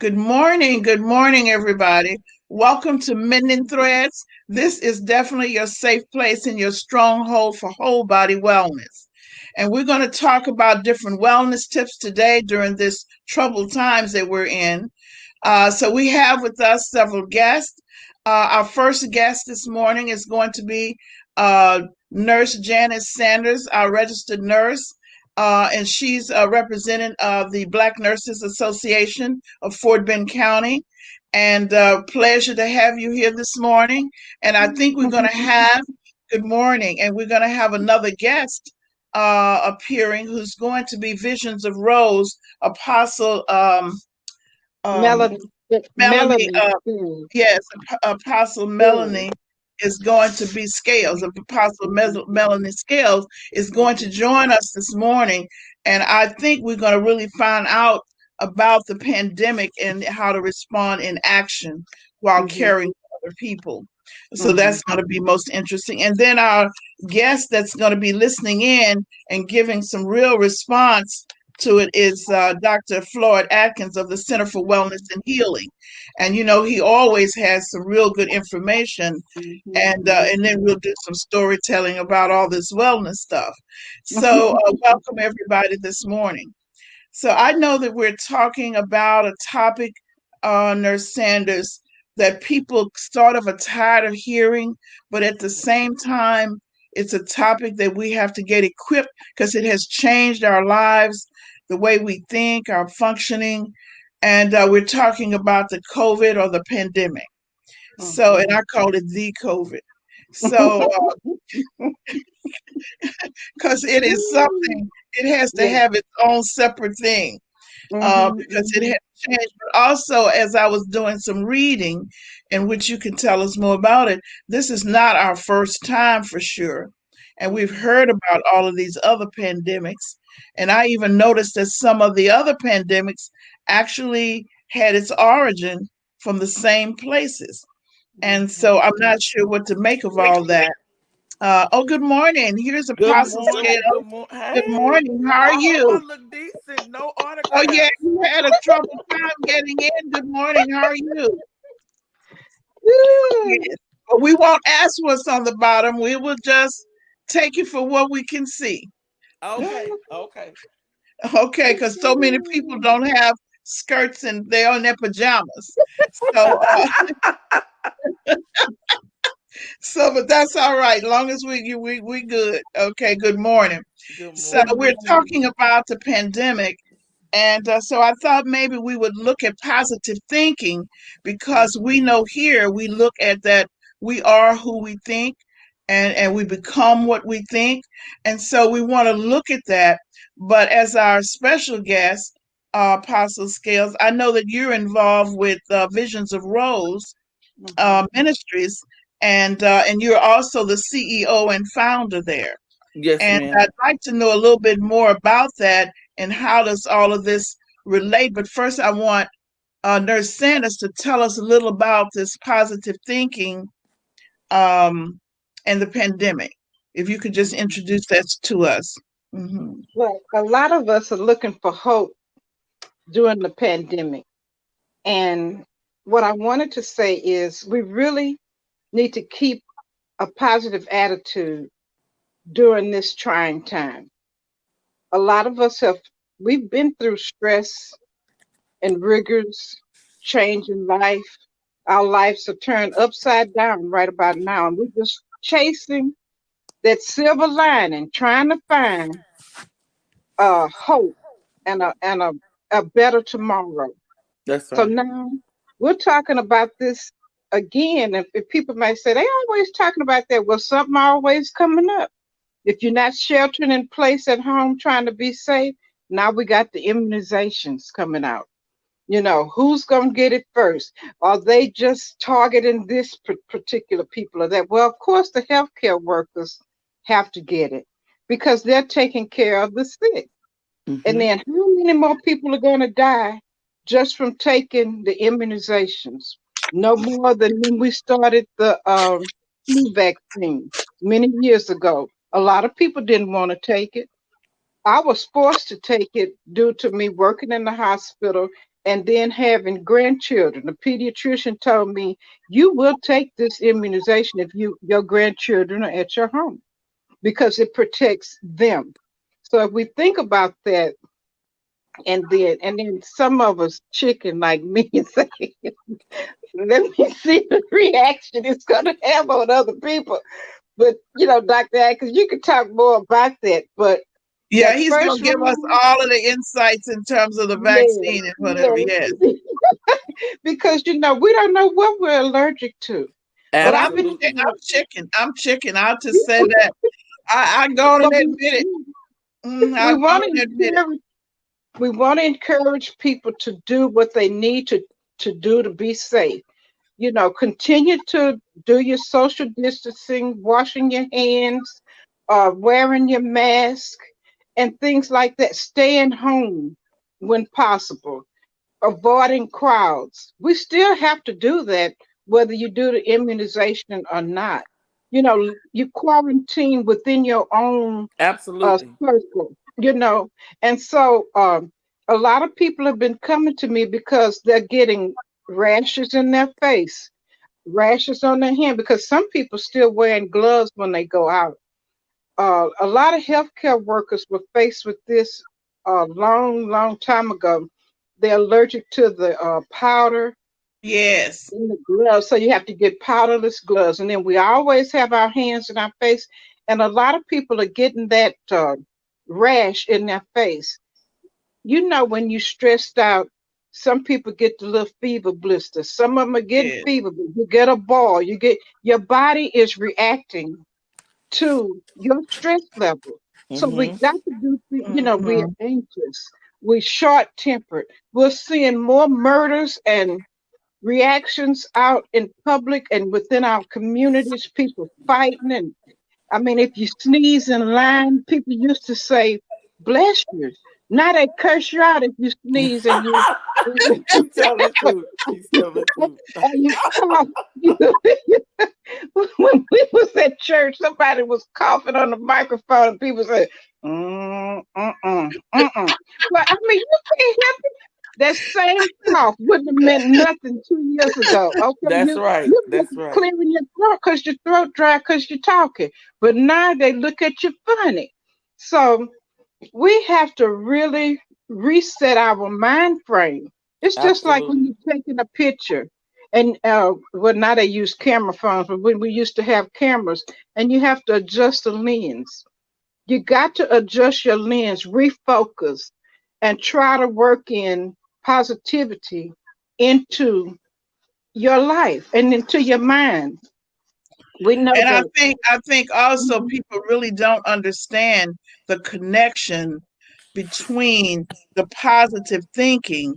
Good morning, everybody. Welcome to Mending Threads. This is definitely your safe place and your stronghold for whole body wellness. And we're going to talk about different wellness tips today during this troubled times that we're in. So we have with us several guests. Our first guest this morning is going to be Nurse Janice Sanders, our registered nurse, and she's a representative of the Black Nurses Association of Fort Bend County. And pleasure to have you here this morning. And I think we're going to have, good morning, and we're going to have another guest appearing who's going to be Visions of Rose, Apostle um, Melody, Melanie, Melody. Mm. yes, Apostle Mm. Melanie is going to be Scales. Apostle Melanie Scales is going to join us this morning, and I think we're going to really find out about the pandemic and how to respond in action while Mhm. caring for other people. So Mhm. that's going to be most interesting. And then our guest that's going to be listening in and giving some real response to it is Dr. Floyd Atkins of the Center for Wellness and Healing. And he always has some real good information, Mhm. and then we'll do some storytelling about all this wellness stuff. So welcome everybody this morning. So I know that we're talking about a topic, Nurse Sanders, that people sort of are tired of hearing, but at the same time, it's a topic that we have to get equipped because it has changed our lives, the way we think, our functioning, and we're talking about the COVID or the pandemic. So, and Mhm. I call it the COVID. So, because it is something, it has to Yeah. have its own separate thing Mhm. because it Mhm. has changed. But also, as I was doing some reading, in which you can tell us more about it, this is not our first time for sure. And we've Mhm. heard about all of these other pandemics. And I even noticed that some of the other pandemics actually had its origin from the same places. And Mhm. so I'm not sure what to make of all that. Oh, good morning. Here's Good Apostle morning. Scale. Good morning. Good Hey, morning. How are I hope I you? look decent. No Oh, yeah, autographs. you had a trouble time getting in. Good morning. How are you? Good. Yes. But we won't ask what's on the bottom. We will just take it for what we can see. Okay. Okay. Okay, because so many people don't have skirts and they're in their pajamas. So, but that's all right. Long as we good. Okay. Good morning. Good So Good we're morning. morning. talking about the pandemic. And so I thought maybe we would look at positive thinking because we know here we look at that we are who we think and we become what we think. And so we want to look at that. But as our special guest, Apostle Scales, I know that you're involved with Visions of Rose Mhm. Ministries, and you're also the CEO and founder there. Yes, And ma'am. I'd like to know a little bit more about that and how does all of this relate. But first, I want Nurse Sanders to tell us a little about this positive thinking um, and the pandemic. If you could just introduce that to us. Hmm. Well, a lot of us are looking for hope during the pandemic. And what I wanted to say is we really need to keep a positive attitude during this trying time. A lot of us we've been through stress and rigors, change in life. Our lives are turned upside down right about now, and we're just chasing that silver lining, trying to find hope and a better tomorrow. That's So right. now we're talking about this again. If people might say they always talking about that, well, something always coming up. If you're not sheltering in place at home, trying to be safe, now we got the immunizations coming out. Who's going to get it first? Are they just targeting this particular people or that? Well, of course, the healthcare workers have to get it because they're taking care of the sick. And Mm-hmm. then how many more people are going to die just from taking the immunizations? No more than when we started the flu vaccine many years ago. A lot of people didn't want to take it. I was forced to take it due to me working in the hospital and then having grandchildren. The pediatrician told me you will take this immunization if your grandchildren are at your home because it protects them. So if we think about that, and then some of us chicken like me and say, let me see the reaction it's gonna have on other people. But Dr. Atkins, you can talk more about that. But Yeah, that he's first gonna give us round, all of the insights in terms of the yes, vaccine and whatever. Yes, yes. Because we don't know what we're allergic to. But I've been Absolutely. I'm chicken. I'm chicken. I'll just say that. I go on and but we admit it. I we go on want to and admit it. encourage we want to encourage people to do what they need to do to be safe. Continue to do your social distancing, washing your hands, wearing your mask, and things like that. Staying home when possible, avoiding crowds. We still have to do that, whether you do the immunization or not. You quarantine within your own Absolutely. circle, and so a lot of people have been coming to me because they're getting rashes in their face, rashes on their hand, because some people still wearing gloves when they go out. A lot of healthcare workers were faced with this a long time ago. They're allergic to the powder Yes, in the gloves, so you have to get powderless gloves. And then we always have our hands in our face, and a lot of people are getting that rash in their face. When you're stressed out, some people get the little fever blisters. Some of them are getting yes. fever, but you get a ball. You get your body is reacting to your stress level. So we Mm-hmm. got to do, we're Hmm. anxious, we're short tempered, we're seeing more murders and reactions out in public and within our communities, people fighting. And I mean, if you sneeze in line, people used to say, bless you. Now they curse you out if you sneeze and you. She's telling the truth. She's telling the truth. And you cough. When we was at church, somebody was coughing on the microphone, and people said, Well, I mean, you can't help it. That same cough wouldn't have meant nothing 2 years ago. Okay, That's you right. That's right. clearing your throat because your throat dry because you're talking, but now they look at you funny. So we have to really reset our mind frame. It's just like when Absolutely. you're taking a picture, and well, now they use camera phones, but when we used to have cameras, and you have to adjust the lens. You got to adjust your lens, refocus, and try to work in positivity into your life and into your mind. We know And I that. think I think also Mhm, people really don't understand the connection between the positive thinking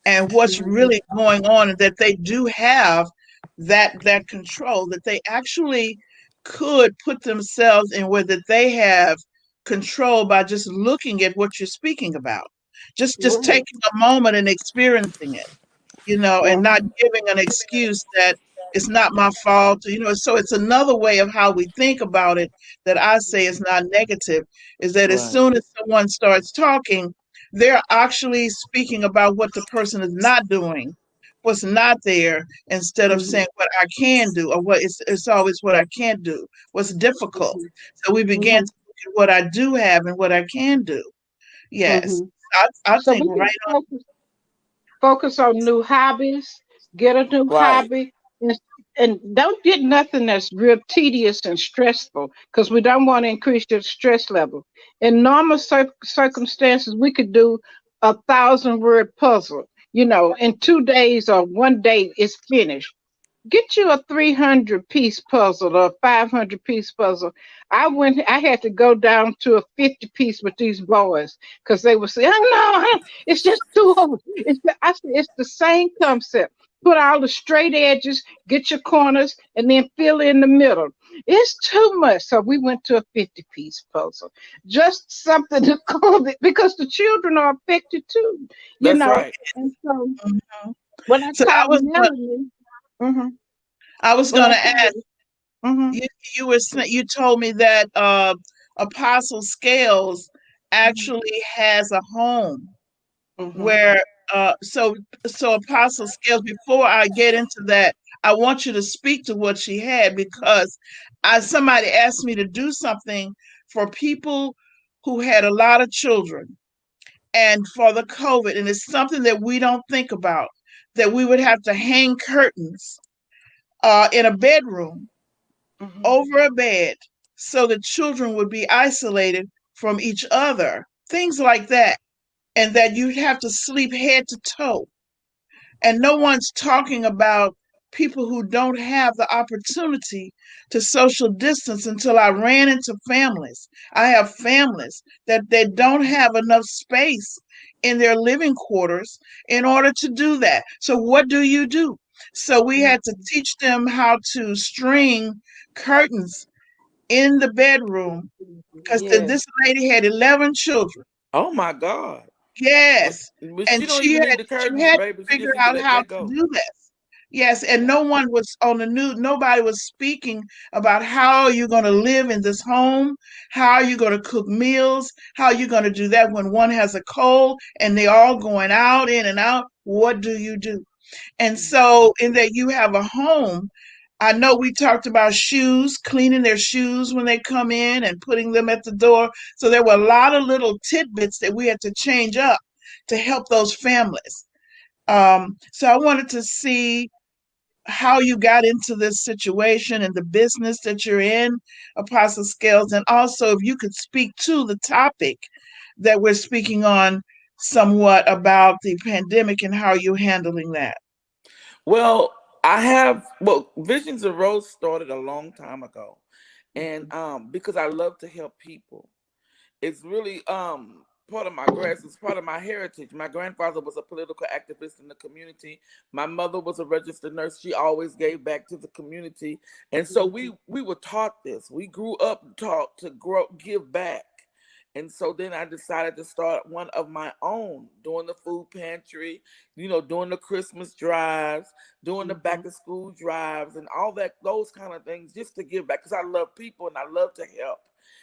and what's mhm, really going on, and that they do have that control, that they actually could put themselves in where that they have control by just looking at what you're speaking about, just right. taking a moment and experiencing it, and not Mhm, giving an excuse that it's not my fault. So it's another way of how we think about it that I say is not negative, is that as Right. soon as someone starts talking, they're actually speaking about what the person is not doing, what's not there, instead of mhm, saying what I can do, or it's always what I can't do, what's difficult. mhm, So we begin mhm, to look at what I do have and what I can do. Yes. mhm. I So think we can right focus on new hobbies, get a new Right. hobby, and, and don't get nothing that's real tedious and stressful because we don't want to increase your stress level. In normal circumstances, we could do 1,000 word puzzle. In 2 days or one day, it's finished. Get you a 300-piece puzzle or a 500-piece puzzle. I had to go down to a 50-piece with these boys because they would say, oh no, it's just too hard. I said, it's the same concept. Put all the straight edges, get your corners, and then fill in the middle. It's too much. So we went to a 50-piece puzzle. Just something to call it because the children are affected too, you That's know. right. And so on. when I So called Melanie, mhm, I was when going I to ask called, mhm, you. You told me that Apostle Scales mhm, actually has a home mhm, where So Apostle Scales, before I get into that, I want you to speak to what she had, because somebody asked me to do something for people who had a lot of children and for the COVID, and it's something that we don't think about, that we would have to hang curtains in a bedroom Mhm. over a bed so the children would be isolated from each other, things like that, and that you'd have to sleep head to toe. And no one's talking about people who don't have the opportunity to social distance. Until I ran into families. I have families that they don't have enough space in their living quarters in order to do that. So what do you do? So we had to teach them how to string curtains in the bedroom, because Yes. this lady had 11 children. Oh my God. But, Yes. but she And don't even need the she curtains, had to baby. She figure just need to out let how that to go. do this. Yes, and Yeah. no one was on the news. Nobody was speaking about how are you going to live in this home? How are you going to cook meals? How are you going to do that when one has a cold and they're all going out, in and out? What do you do? And so, in that you have a home, I know we talked about shoes, cleaning their shoes when they come in and putting them at the door. So there were a lot of little tidbits that we had to change up to help those families. So I wanted to see how you got into this situation and the business that you're in, Apostle Scales, and also if you could speak to the topic that we're speaking on somewhat about the pandemic and how you're handling that. Well, Visions of Rose started a long time ago. And because I love to help people. It's really part of my grass, it's part of my heritage. My grandfather was a political activist in the community. My mother was a registered nurse. She always gave back to the community. And so we were taught this. We grew up taught to give back. And so then I decided to start one of my own, doing the food pantry, doing the Christmas drives, doing the back to school drives, and all that, those kind of things, just to give back because I love people and I love to help.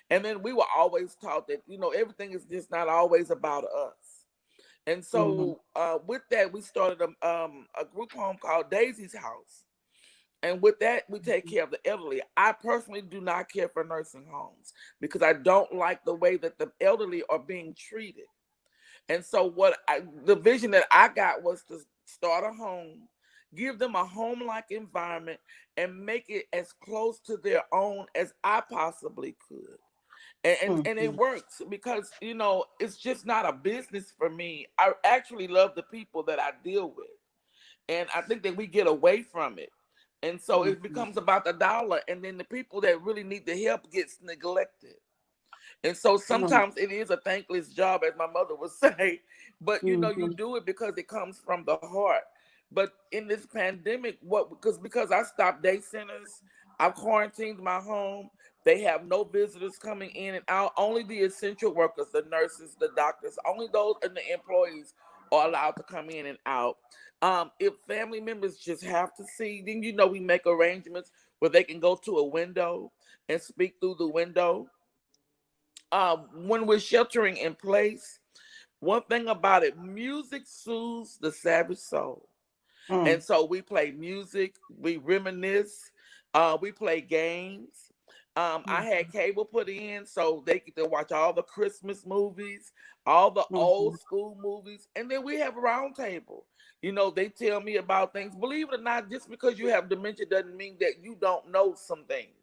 And then we were always taught that, everything is just not always about us. And Mhm. so with that, we started a group home called Daisy's House. And with that, we take care of the elderly. I personally do not care for nursing homes because I don't like the way that the elderly are being treated. And so the vision that I got was to start a home, give them a home-like environment, and make it as close to their own as I possibly could. And it Mhm. works because it's just not a business for me. I actually love the people that I deal with, and I think that we get away from it, and so it Mhm. becomes about the dollar, and then the people that really need the help gets neglected. And so Mhm. sometimes it is a thankless job, as my mother would say, but you Mhm. do it because it comes from the heart. But in this pandemic, because I stopped day centers, I've quarantined my home. They have no visitors coming in and out. Only the essential workers, the nurses, the doctors, only those and the employees are allowed to come in and out. If family members just have to see, then we make arrangements where they can go to a window and speak through the window. When we're sheltering in place, one thing about it, music soothes the savage soul. Mhm. And so we play music, we reminisce, we play games. I had cable put in so they get to watch all the Christmas movies, all the old Mhm. school movies, and then we have a round table. They tell me about things. Believe it or not, just because you have dementia doesn't mean that you don't know some things.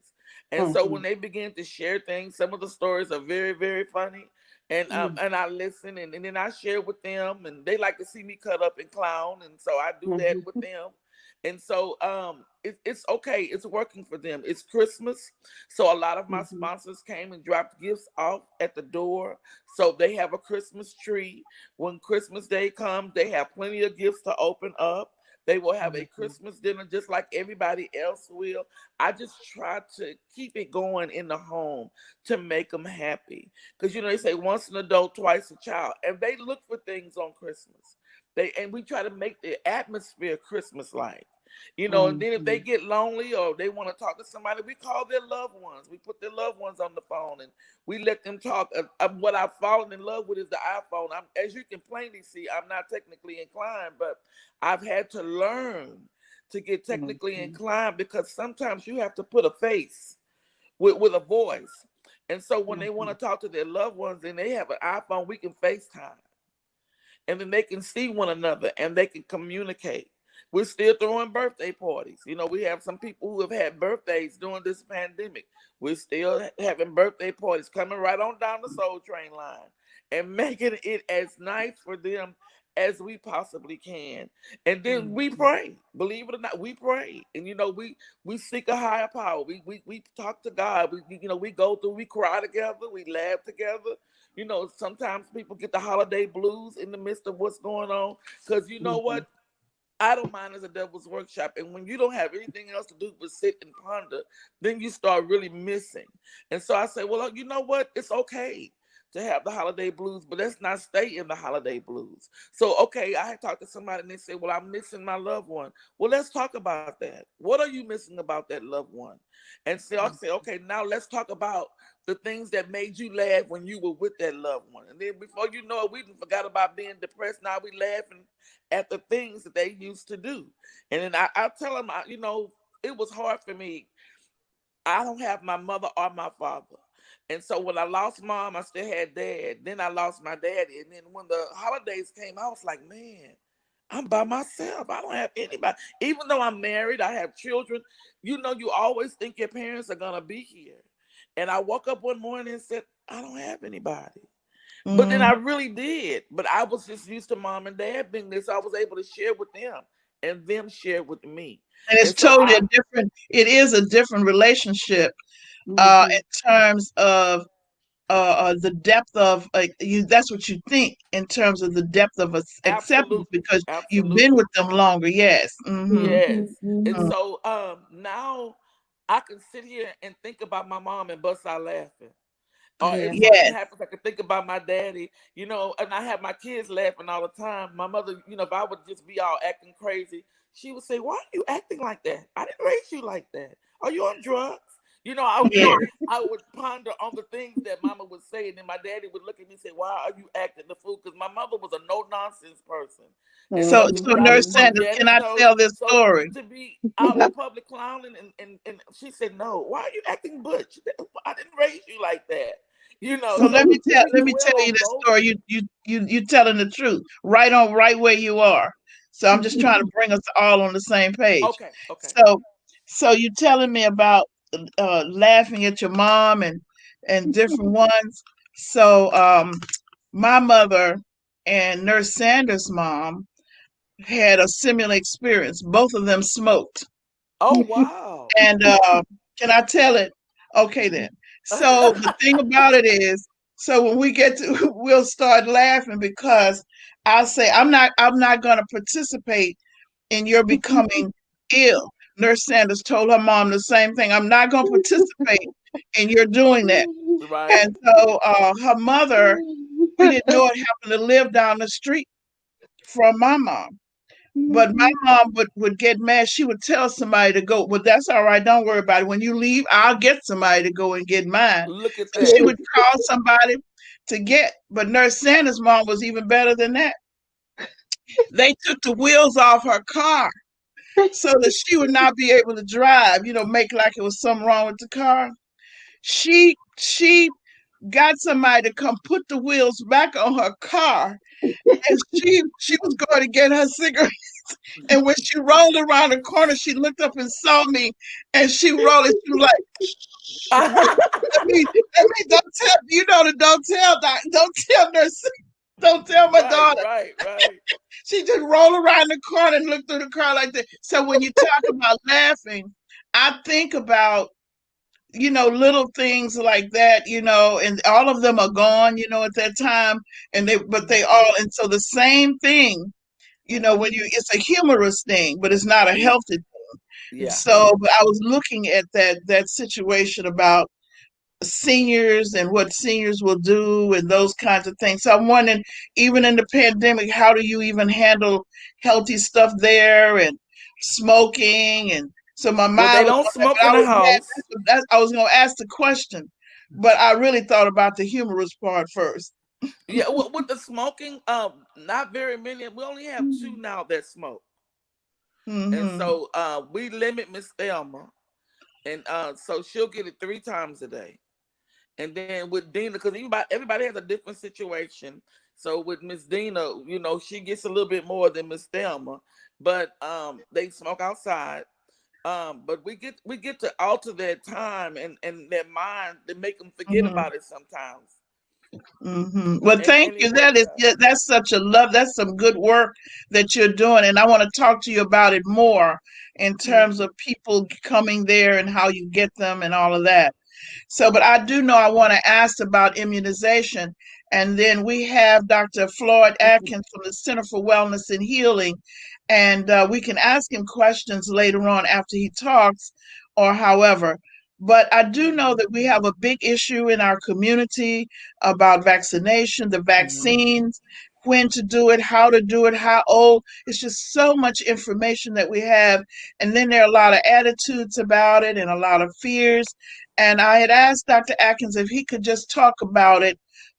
And so when Mhm. they begin to share things, some of the stories are very, very funny. Mhm. And I listen and then I share with them, and they like to see me cut up and clown, and so I do that with Mhm. them. And so it's okay, it's working for them. It's Christmas, so a lot of my Mhm. sponsors came and dropped gifts off at the door, so they have a Christmas tree. When Christmas Day comes, they have plenty of gifts to open up. They will have a Mhm. Christmas dinner just like everybody else will. I just try to keep it going in the home to make them happy. Because they say once an adult, twice a child, and they look for things on Christmas. And we try to make the atmosphere Christmas like. And then if they get lonely or they want to talk to somebody, we call their loved ones. We put their loved ones on the phone and we let them talk. What I've fallen in love with is the iPhone. As you can plainly see, I'm not technically inclined, but I've had to learn to get technically inclined because sometimes you have to put a face with a voice. And so when they want to talk to their loved ones and they have an iPhone, we can FaceTime and then they can see one another and they can communicate. We're still throwing birthday parties. We have some people who have had birthdays during this pandemic. We're still having birthday parties coming right on down the Soul Train line and making it as nice for them as we possibly can. And then we pray. Believe it or not, we pray. And we seek a higher power. We talk to God. We go through, we cry together, we laugh together. Sometimes people get the holiday blues in the midst of what's going on. Because you know what? I don't mind as a devil's workshop. And when you don't have anything else to do but sit and ponder, then you start really missing. And so I say, well, you know what? It's okay to have the holiday blues, but let's not stay in the holiday blues. So, okay, I had talked to somebody and they said, well, I'm missing my loved one. Well, let's talk about that. What are you missing about that loved one? And so I say, okay, now let's talk about the things that made you laugh when you were with that loved one. And then before you know it, we forgot about being depressed. Now we laughing at the things that they used to do. And then I tell them, it was hard for me. I don't have my mother or my father. And so when I lost mom, I still had dad. Then I lost my daddy. And then when the holidays came, I was like, man, I'm by myself. I don't have anybody. Even though I'm married, I have children. You always think your parents are going to be here. And I woke up one morning and said, I don't have anybody. But then I really did. But I was just used to mom and dad being there, so I was able to share with them and them share with me. And it's And so totally it is a different relationship in terms of the depth of that's what you think in terms of the depth of acceptance absolutely, because you've been absolutely. with them longer. Yes. Yes. And so now I can sit here and think about my mom and bust out laughing. Or if something Yes. happens, I can think about my daddy, and I have my kids laughing all the time. My mother, if I would just be all acting crazy, she would say, why are you acting like that? I didn't raise you like that. Are you on drugs? Yes. I would ponder on the things that mama would say, and then my daddy would look at me and say, why are you acting the fool? Because my mother was a no-nonsense person. And So, so to so be out in Nurse public, Sanders, can daddy I knows. tell this So story? to be out in public clowning, and she said, no, why are you acting butch? I didn't raise you like that. So So to be let me dwell tell you on this those story. things. You telling the truth, right where you are. So I'm just trying to bring us all on the same page. Okay, okay. So, so you telling me about laughing at your mom and different ones. So my mother and Nurse Sanders' mom had a similar experience. Both of them smoked. Oh wow. And can I tell it? Okay, then. So the thing about it is, so when we get to, we'll start laughing because I'll say, I'm not going to participate in your becoming ill. Nurse Sanders told her mom the same thing. I'm not going to participate in your doing that. Right. And so her mother, we didn't know it happened to live down the street from my mom. But my mom would get mad. She would tell somebody to go. Well, that's all right. Don't worry about it. When you leave, I'll get somebody to go and get mine. Look at So she that. would call somebody to get. But Nurse Sanders' mom was even better than that. They took the wheels off her car so that she would not be able to drive. Make like it was something wrong with the car. She got somebody to come put the wheels back on her car, and she was going to get her cigarette. And when she rolled around the corner, she looked up and saw me, and she rolled. And she was like, don't tell don't tell doc, don't tell nurse, don't tell my Right, daughter." right, right. She just rolled around the corner and looked through the car like that. So when you talk about laughing, I think about little things like that, and all of them are gone, at that time, but they all, and so the same thing, when it's a humorous thing, but it's not a Yeah. healthy. Yeah. So, but I was looking at that situation about seniors and what seniors will do and those kinds of things. So I'm wondering, even in the pandemic, how do you even handle healthy stuff there? And smoking, and so my Well, they mind was don't on that. smoke But in I the was mad. house. I was going to ask the question, but I really thought about the humorous part first. Yeah, with the smoking, not very many. We only have two now that smoke, and Mm-hmm. so we limit Miss Thelma, and so she'll get it 3 times a day. And then with Dina, because everybody has a different situation. So with Miss Dina, she gets a little bit more than Miss Thelma, but they smoke outside. But we get to alter their time and their mind to make them forget Mm-hmm. about it sometimes, Well, thank and you. it works out. That's such a love. That's some good work that you're doing, and I want to talk to you about it more in terms Hmm. of people coming there and how you get them and all of that. So, but I do know I want to ask about immunization. And then we have Dr. Floyd Atkins from the Center for Wellness and Healing. And we can ask him questions later on after he talks or however. But I do know that we have a big issue in our community about vaccination, the Hmm. vaccines, when to do it, how to do it, how old. It's just so much information that we have. And then there are a lot of attitudes about it and a lot of fears. And I had asked Dr. Atkins if he could just talk about it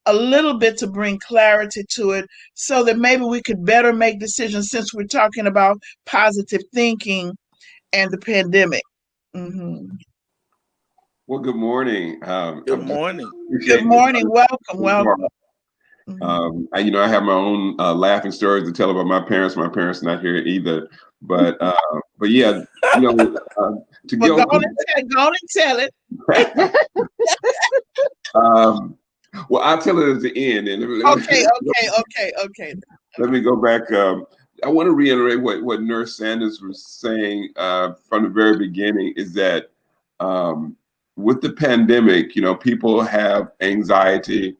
a little bit to bring clarity to it so that maybe we could better make decisions since we're talking about positive thinking and the pandemic. Hmm. Well, good morning. Good I'm just morning. Good appreciate this. morning. Welcome. Welcome. Hmm. I have my own laughing stories to tell about my parents. My parents not here either, but yeah, to Well, go. go on and tell it. um, well, I'll tell it at the end, and Okay, okay, okay, okay. let me go back. I want to reiterate what Nurse Sanders was saying from the very beginning. Is that um, with the pandemic, people have anxiety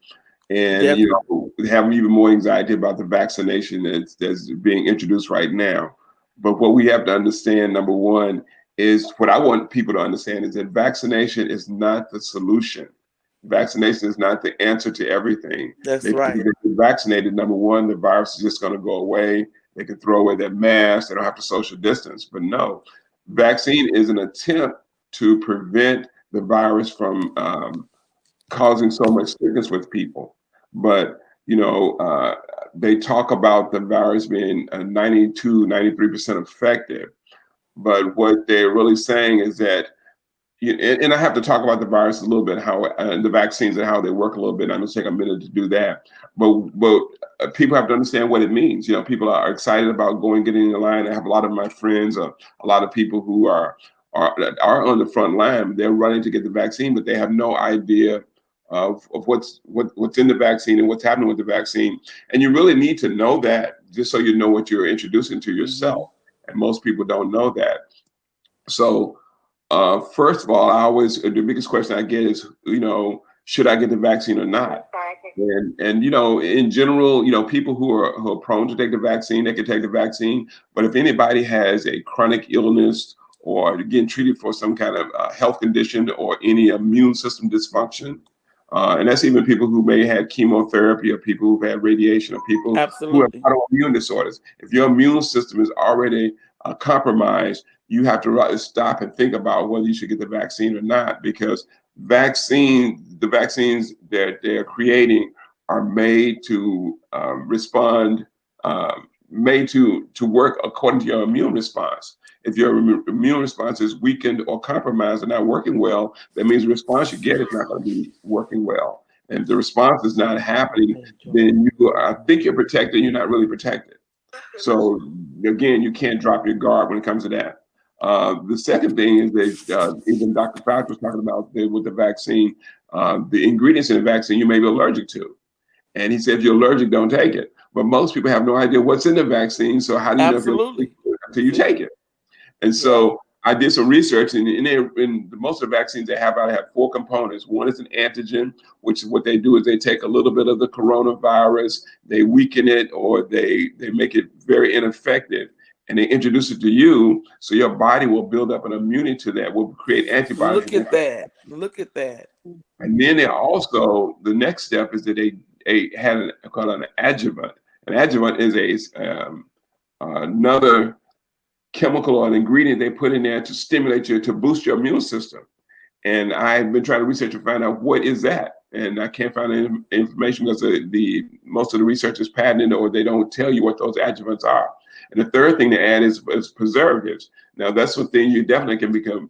and Definitely. have even more anxiety about the vaccination that's being introduced right now. But what we have to understand, number one, is what I want people to understand is that vaccination is not the solution. Vaccination is not the answer to everything. That's They think right. if they get vaccinated, number one, the virus is just going to go away. They can throw away their mask. They don't have to social distance. But no, vaccine is an attempt to prevent the virus from causing so much sickness with people. But they talk about the virus being 92, 93% effective. But what they're really saying is that and I have to talk about the virus a little bit, how the vaccines and how they work a little bit. I'm going to take a minute to do that. But people have to understand what it means. People are excited about getting in the line. I have a lot of my friends, a lot of people who are on the front line. They're running to get the vaccine, but they have no idea of what's in the vaccine and what's happening with the vaccine. And you really need to know that just so you know what you're introducing to yourself. Hmm. And most people don't know that. So first of all, the biggest question I get is, should I get the vaccine or not? And in general, people who are prone to take the vaccine, they can take the vaccine. But if anybody has a chronic illness or getting treated for some kind of health condition or any immune system dysfunction, and that's even people who may have chemotherapy or people who've had radiation or people who have Absolutely. autoimmune disorders. If your immune system is already compromised, you have to stop and think about whether you should get the vaccine or not, because the vaccines that they're creating are made to respond, made to work according to your immune response. If your immune response is weakened or compromised and not working well, that means the response you get is not going to be working well. And if the response is not happening, then I think you're protected. You're not really protected. So again, you can't drop your guard when it comes to that. The second thing is that even Dr. Fauci was talking about with the vaccine, the ingredients in the vaccine you may be allergic to. And he said, if you're allergic, don't take it. But most people have no idea what's in the vaccine. So how do you know if you're allergic Absolutely. to it until you take See? it? And Yeah. so I did some research, and in most of the vaccines they have four components. One is an antigen, which is what they do is they take a little bit of the coronavirus, they weaken it, or they make it very ineffective, and they introduce it to you, so your body will build up an immunity to that, will create antibodies Look against at it. that. Look at that. And then they also the next step is that they had called an adjuvant. An adjuvant is another chemical or an ingredient they put in there to stimulate you, to boost your immune system. And I've been trying to research and find out what is that, and I can't find any information because the most of the research is patented, or they don't tell you what those adjuvants are. And the third thing to add is preservatives. Now that's one thing you definitely can become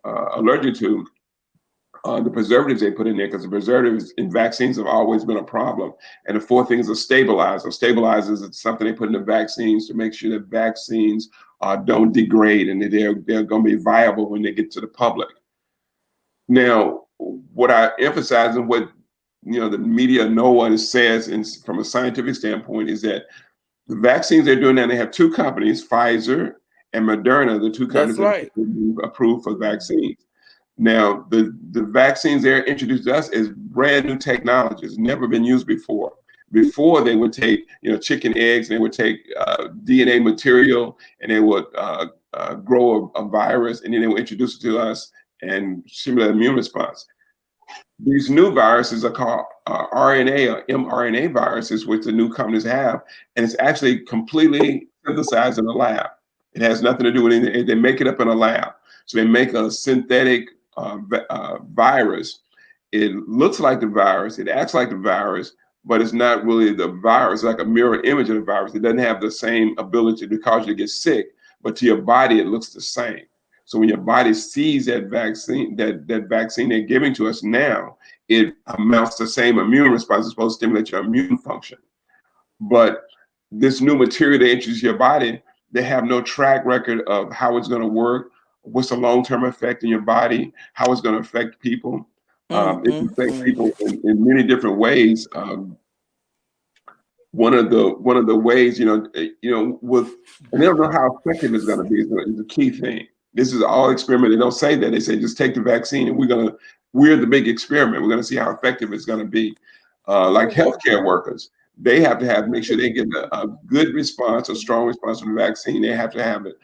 allergic to, the preservatives they put in there, because the preservatives in vaccines have always been a problem. And the fourth thing is a stabilizer. Stabilizers is something they put in the vaccines to make sure that vaccines don't degrade and that they're going to be viable when they get to the public. Now, what I emphasize and what the media, no one says, from a scientific standpoint, is that the vaccines they're doing now, they have two companies, Pfizer and Moderna, the two companies That's that right. are approved for vaccines. Now, the vaccines they're introduced to us is brand new technology. It's never been used before. Before, they would take chicken eggs, and they would take DNA material, and they would grow a virus, and then they would introduce it to us and simulate immune response. These new viruses are called RNA or mRNA viruses, which the new companies have, and it's actually completely synthesized in a lab. It has nothing to do with anything. They make it up in a lab. So they make a synthetic virus. It looks like the virus, it acts like the virus, but it's not really the virus, like a mirror image of the virus. It doesn't have the same ability to cause you to get sick, but to your body, it looks the same. So when your body sees that vaccine, that vaccine they're giving to us now, it amounts to the same immune response. It's supposed to stimulate your immune function. But this new material they introduce to your body, they have no track record of how it's going to work, what's the long-term effect in your body, how it's going to affect people. It can affect Mm. people in many different ways. One of the ways, with, and they don't know how effective it's going to be, is the key thing. This is all experiment. They don't say that. They say just take the vaccine, and we're the big experiment. We're gonna see how effective it's gonna be. Like healthcare workers, they have to make sure they get a good response, a strong response from the vaccine. They have to have it.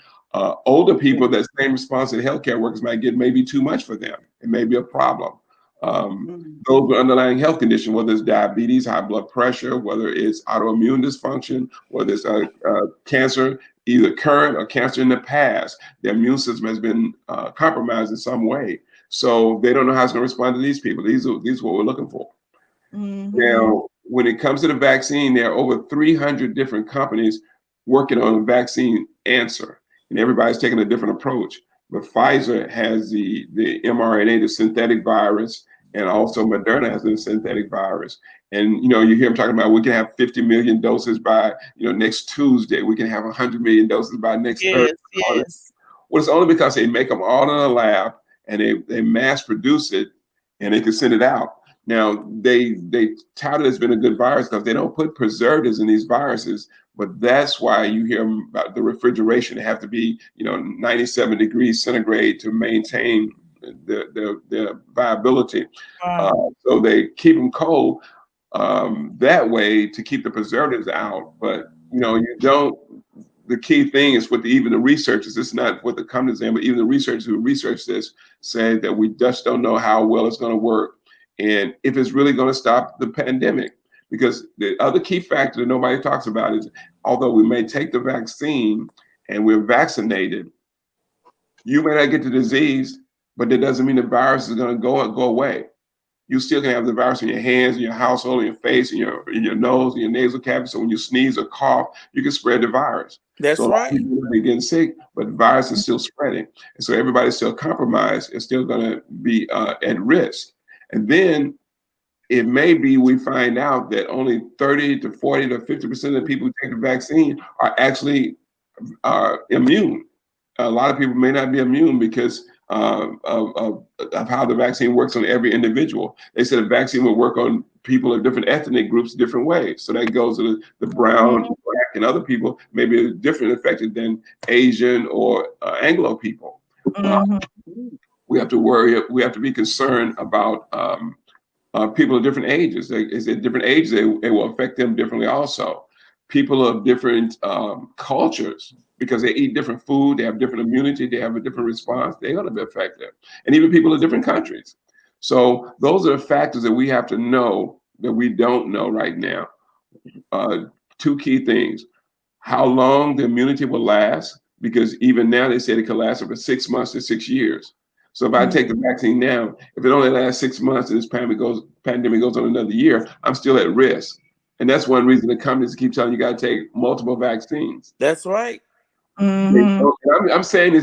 Older people, that same response that healthcare workers might get may be too much for them. It may be a problem. Those with underlying health condition, whether it's diabetes, high blood pressure, whether it's autoimmune dysfunction, whether it's cancer, either current or cancer in the past, their immune system has been compromised in some way. So they don't know how it's going to respond to these people. These are what we're looking for. Now, when it comes to the vaccine, there are over 300 different companies working on a vaccine answer, and everybody's taking a different approach. But Pfizer has the mRNA, the synthetic virus, and also Moderna has the synthetic virus. And you hear them talking about we can have 50 million doses by next Tuesday. We can have 100 million doses by next Thursday. Yes, yes. Well, it's only because they make them all in a lab and they mass produce it and they can send it out. Now they tout it as been a good virus because they don't put preservatives in these viruses, but that's why you hear about the refrigeration. They have to be 97 degrees centigrade to maintain their viability. Uh, Wow. so they keep them cold that way to keep the preservatives out. But you don't. The key thing is with even the researchers. This is not what the companies saying, but even the researchers who research this say that we just don't know how well it's going to work and if it's really going to stop the pandemic. Because the other key factor that nobody talks about is, although we may take the vaccine and we're vaccinated, you may not get the disease, but that doesn't mean the virus is going to go away. You still can have the virus in your hands, in your household, in your face, in your nose, in your nasal cavity. So when you sneeze or cough, you can spread the virus. So a That's lot of right. people are getting sick, but the virus is still spreading. And so everybody's still compromised and still going to be at risk. And then it may be we find out that only 30 to 40 to 50% of the people who take the vaccine are actually immune. A lot of people may not be immune because of how the vaccine works on every individual. They said a vaccine will work on people of different ethnic groups different ways. So that goes to the brown, black, and other people may be different affected than Asian or Anglo people. Uh, Mm-hmm. we have to worry. We have to be concerned about people of different ages. Is at different ages, it will affect them differently also. People of different cultures, because they eat different food, they have different immunity, they have a different response, they're going to be affected. And even people of different countries. So those are factors that we have to know that we don't know right now. Uh, Two key things: how long the immunity will last, because even now they said it could last over 6 months to 6 years. So if I Mhm. take the vaccine now, if it only lasts 6 months and this pandemic goes on another year, I'm still at risk. And that's one reason the companies keep telling you got to take multiple vaccines. That's right. Mhm. I'm saying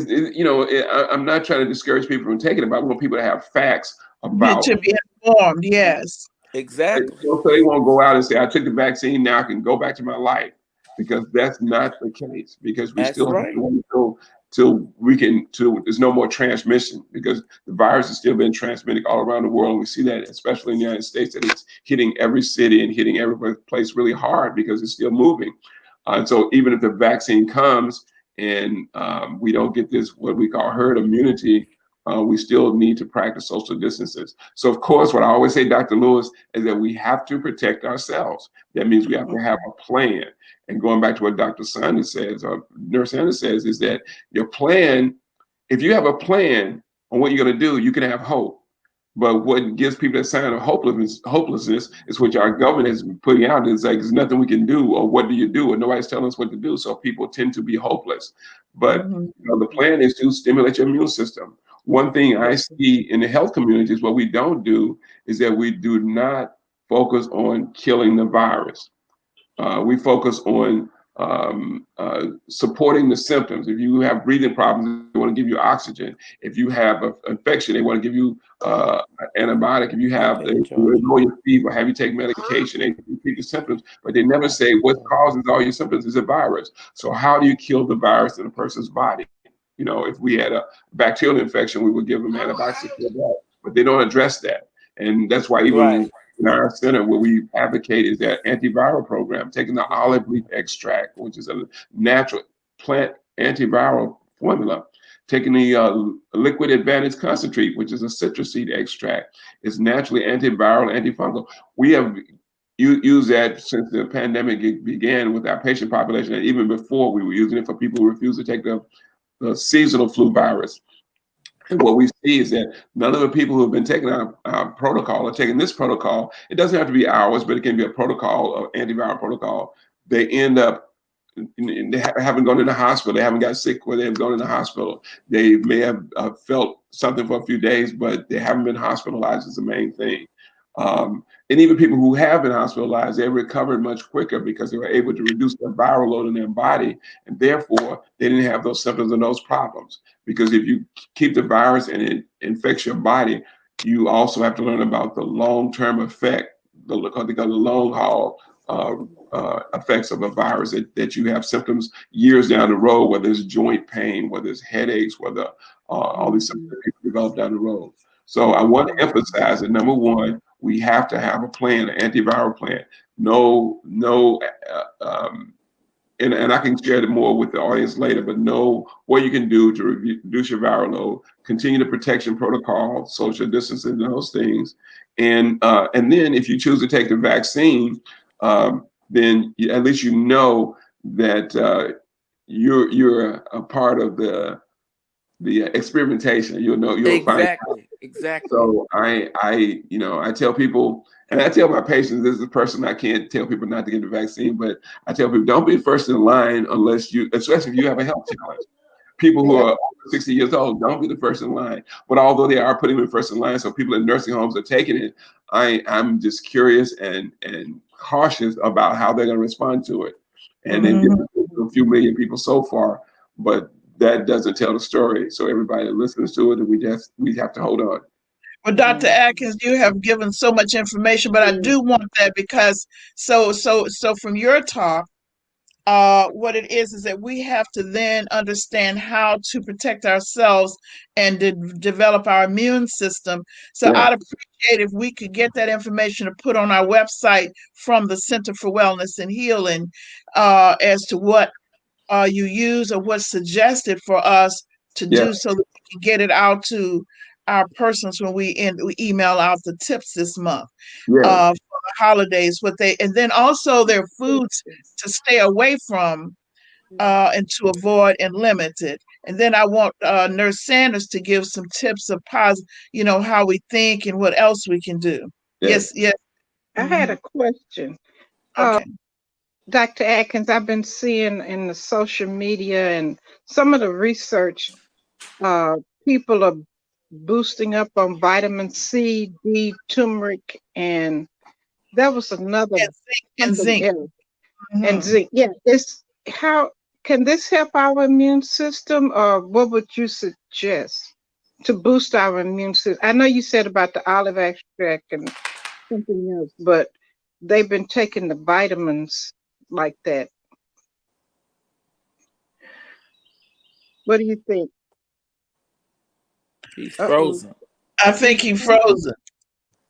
I'm not trying to discourage people from taking it, but I want people to have facts about To be informed, yes. Exactly. so they won't go out and say, I took the vaccine, now I can go back to my life. Because that's not the case. Because we That's still have to right. wait till there's no more transmission. Because the virus is still being transmitted all around the world. And we see that, especially in the United States, that it's hitting every city and hitting every place really hard because it's still moving. And so even if the vaccine comes and we don't get this, what we call herd immunity, we still need to practice social distances. So, of course, what I always say, Dr. Lewis, is that we have to protect ourselves. That means we have to have a plan. And going back to what Dr. Sanders says, or Nurse Sanders says, is that your plan, if you have a plan on what you're going to do, you can have hope. But what gives people that sign of hopelessness is what our government has been putting out. It's like there's nothing we can do, or what do you do? Or nobody's telling us what to do. So people tend to be hopeless. But Mhm. the plan is to stimulate your immune system. One thing I see in the health communities, what we don't do is that we do not focus on killing the virus. We focus on supporting the symptoms. If you have breathing problems, they want to give you oxygen. If you have an infection, they want to give you an antibiotic. If you have Okay, you George. know your fever, have you take medication, they treat the symptoms, but they never say what causes all your symptoms is a virus. So how do you kill the virus in a person's body? If we had a bacterial infection, we would give them antibiotics to kill that, but they don't address that. And that's why even Right. in our center, what we advocate is that antiviral program, taking the olive leaf extract, which is a natural plant antiviral formula, taking the liquid advantage concentrate, which is a citrus seed extract, is naturally antiviral, antifungal. We have used that since the pandemic began with our patient population, and even before we were using it for people who refuse to take the seasonal flu virus. And what we see is that none of the people who have been taking our protocol or taking this protocol, it doesn't have to be ours, but it can be a protocol, or antiviral protocol. They end up, they haven't gone in the hospital. They haven't got sick where they've gone in the hospital. They may have felt something for a few days, but they haven't been hospitalized is the main thing. And even people who have been hospitalized, they recovered much quicker because they were able to reduce their viral load in their body. And therefore, they didn't have those symptoms and those problems. Because if you keep the virus and it infects your body, you also have to learn about the long-term effect, the long haul effects of a virus that you have symptoms years down the road, whether it's joint pain, whether it's headaches, whether all these symptoms that people develop down the road. So I want to emphasize that number one, we have to have a plan, an antiviral plan. No, and I can share it more with the audience later, but know what you can do to reduce your viral load, continue the protection protocol, social distancing, those things. And then if you choose to take the vaccine, then at least you know that you're a part of the experimentation. You'll find. Exactly. Exactly. So I tell people, and I tell my patients, this is the person I can't tell people not to get the vaccine, but I tell people don't be first in line especially if you have a health challenge. People who Yeah. are over 60 years old, don't be the first in line. But although they are putting them first in line, so people in nursing homes are taking it, I'm just curious and cautious about how they're going to respond to it. And they've Mhm. given it to a few million people so far, but that doesn't tell the story. So everybody that listens to it, we have to hold on. Well, Dr. Atkins, you have given so much information, but I do want that because so from your talk, what it is that we have to then understand how to protect ourselves and develop our immune system. So Yeah, I'd appreciate if we could get that information to put on our website from the Center for Wellness and Healing as to what you use or what's suggested for us to yeah, do so that we can get it out to our persons when we email out the tips this month yeah, for the holidays, what they and then also their foods to stay away from and to avoid and limit it. And then I want Nurse Sanders to give some tips of how we think and what else we can do. yeah. Yes, yes. I had Hmm. a question. Uh, Okay. Dr. Atkins, I've been seeing in the social media and some of the research, uh, people are boosting up on vitamin C, D, turmeric, and that was another And zinc, and something zinc. else. And Mhm. zinc. Yeah, it's how can this help our immune system, or what would you suggest to boost our immune system? I know you said about the olive extract and something else, but they've been taking the vitamins like that. What do you think? He's Uh-oh. frozen. I think he frozen.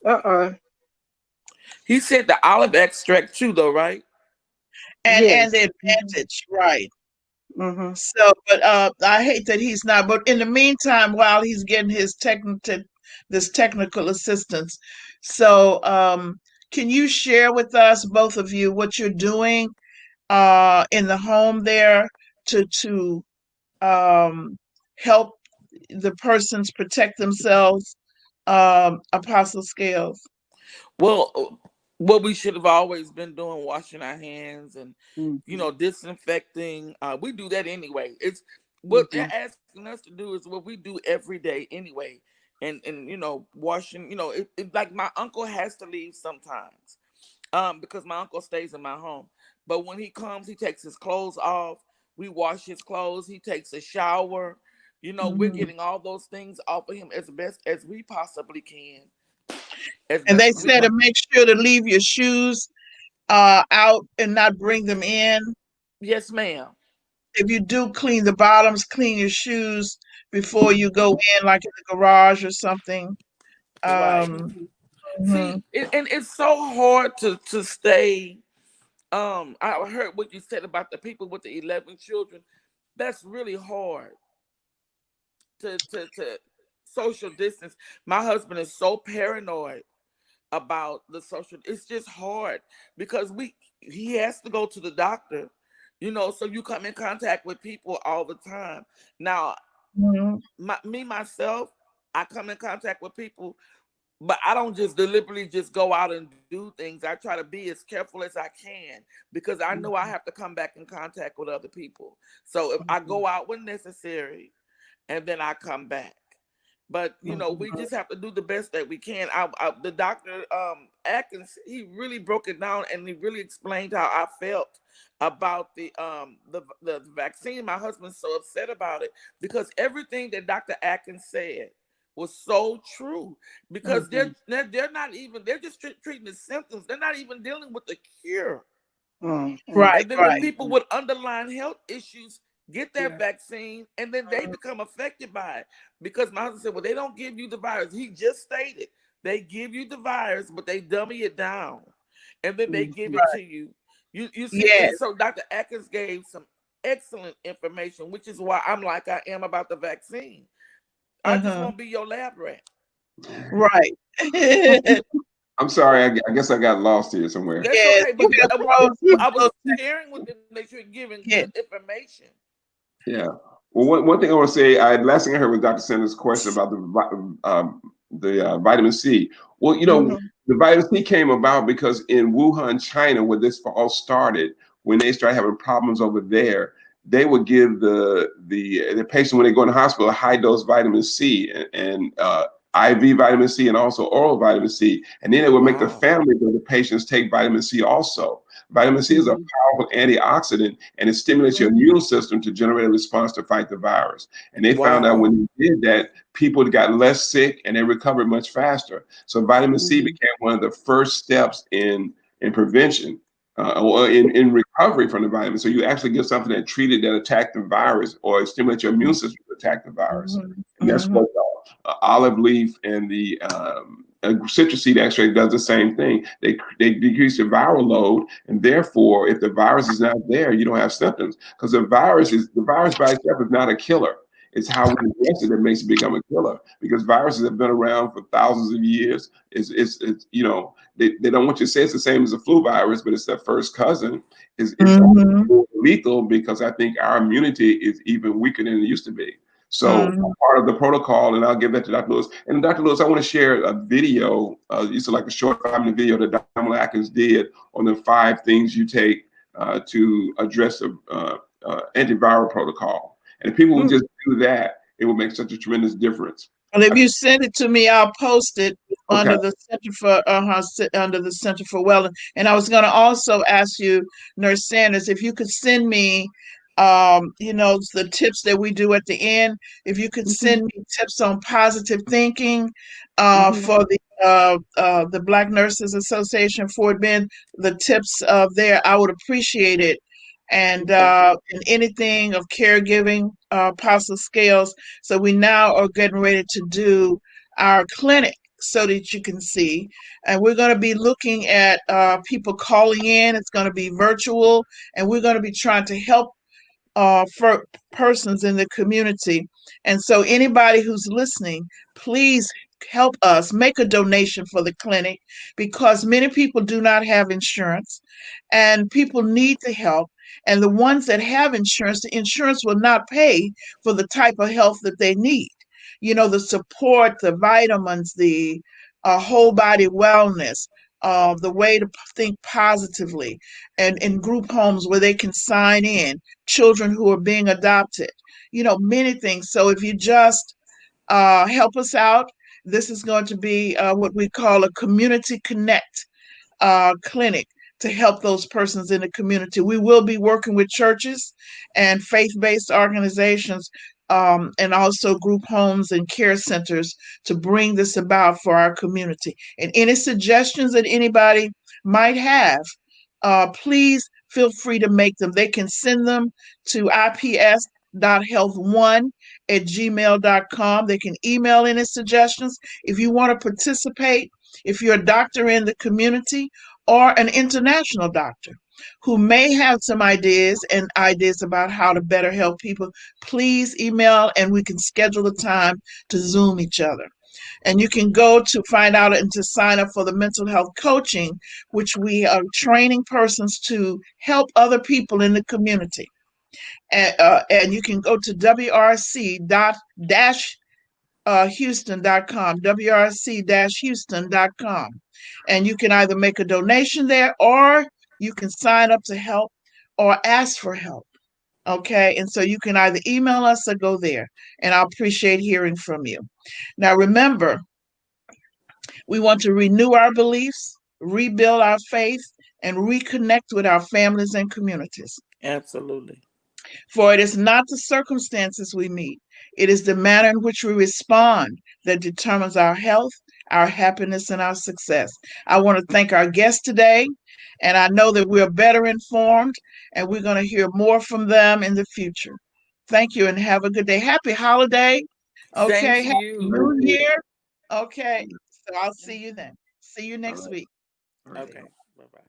Uh-oh. He said the olive extract too, though, right? And Yes. the advantage, right. Mm-hmm. So, but I hate that he's not. But in the meantime, while he's getting his technical assistance, so can you share with us, both of you, what you're doing in the home there to um, help the persons protect themselves, Apostle Scales? Well, what we should have always been doing, washing our hands and, Mm-hmm. disinfecting. We do that anyway. It's what Mm-hmm. they're asking us to do is what we do every day anyway. And washing. Like my uncle has to leave sometimes, because my uncle stays in my home. But when he comes, he takes his clothes off. We wash his clothes. He takes a shower. We're Hmm. getting all those things off of him as best as we possibly can, as And best they as we said to possibly. make sure to leave your shoes out and not bring them in. Yes, ma'am. If you do clean the bottoms, clean your shoes before you go in, like in the garage or something. Right. Um, mhm. See, and it's so hard to stay. I heard what you said about the people with the 11 children. That's really hard to social distance. My husband is so paranoid about the social. It's just hard because he has to go to the doctor. So you come in contact with people all the time. Now, Mhm. myself, I come in contact with people, but I don't just deliberately just go out and do things. I try to be as careful as I can because I know I have to come back in contact with other people. So if I go out when necessary and then I come back. But Mm-hmm. we just have to do the best that we can. The doctor Atkins, he really broke it down and he really explained how I felt about the vaccine. My husband's so upset about it because everything that Dr. Atkins said was so true because Mm-hmm. they're not even they're just treating the symptoms. They're not even dealing with the cure. Mm-hmm. Right, And then the right. people with underlying health issues get that Yeah. vaccine and then they become affected by it. Because my husband said, well, they don't give you the virus. He just stated they give you the virus, but they dummy it down and then they give Mm-hmm. it to you. You see, Yes. and so Dr. Atkins gave some excellent information, which is why I'm like I am about the vaccine. I just Uh-huh. won't be your lab rat. Right. I'm sorry. I guess I got lost here somewhere. That's Yes. okay, You but got I frozen. was sharing with them that you're giving Yeah. good information. Yeah. Well, one thing I want to say, last thing I heard was Dr. Sanders' question about the vitamin C. Well, Hmm. the vitamin C came about because in Wuhan, China, where this all started, when they started having problems over there, they would give the patient when they go in the hospital high dose vitamin C and IV vitamin C and also oral vitamin C, and then it would make the Wow. families of the patients take vitamin C also. Vitamin C is a Mm-hmm. powerful antioxidant and it stimulates your immune system to generate a response to fight the virus. And they found out Wow. when they did that, people got less sick and they recovered much faster. So vitamin C Mm-hmm. became one of the first steps in prevention or in recovery from the vitamin. So you actually get something that treated that attacked the virus or stimulate your immune system to attack the virus. Hmm. And that's Hmm. what olive leaf and the citrus seed extract does the same thing. They decrease the viral load, and therefore, if the virus is not there, you don't have symptoms because the virus by itself is not a killer. It's how we address it that makes it become a killer. Because viruses have been around for thousands of years. It's they don't want you to say it's the same as a flu virus, but it's their first cousin. It's Hmm. more lethal because I think our immunity is even weaker than it used to be. So Hmm. part of the protocol, and I'll give that to Dr. Lewis. And Dr. Lewis, I want to share a video. It's like a short 5-minute video that Dr. Atkins did on the 5 things you take to address a antiviral protocol. And if people would Mm. just do that, it would make such a tremendous difference. And if you send it to me, I'll post it Okay. under the Center for under the Center for Wellness. And I was going to also ask you, Nurse Sanders, if you could send me, the tips that we do at the end. If you could Mhm, send me tips on positive thinking, mhm. for the Black Nurses Association, Fort Bend, the tips there, I would appreciate it. Okay. And anything of caregiving, Apostle Scales. So we now are getting ready to do our clinic so that you can see. And we're going to be looking at people calling in. It's going to be virtual, and we're going to be trying to help for persons in the community. And so, anybody who's listening, please help us make a donation for the clinic because many people do not have insurance and people need the help. And the ones that have insurance, the insurance will not pay for the type of health that they need. The support, the vitamins, the whole body wellness, the way to think positively, and in group homes where they can sign in, children who are being adopted, many things. So if you just help us out, this is going to be what we call a community connect clinic to help those persons in the community. We will be working with churches and faith based organizations, and also group homes and care centers to bring this about for our community. And any suggestions that anybody might have, please feel free to make them. They can send them to ips.health1@gmail.com. They can email any suggestions. If you want to participate, if you're a doctor in the community or an international doctor who may have some ideas about how to better help people, please email and we can schedule a time to Zoom each other. And you can go to find out and to sign up for the mental health coaching, which we are training persons to help other people in the community. And you can go to wrc dot dash Houston.com, wrc-houston.com. And you can either make a donation there or you can sign up to help or ask for help. Okay. And so you can either email us or go there. And I'll appreciate hearing from you. Now, remember, we want to renew our beliefs, rebuild our faith, and reconnect with our families and communities. Absolutely. For it is not the circumstances we meet, it is the manner in which we respond that determines our health, our happiness, and our success. I want to thank our guests today, and I know that we're better informed, and we're going to hear more from them in the future. Thank you, and have a good day. Happy holiday. Same Okay, to Happy you. New Year. Okay, so I'll see you then. See you All next right. week. All right. Okay. Bye bye.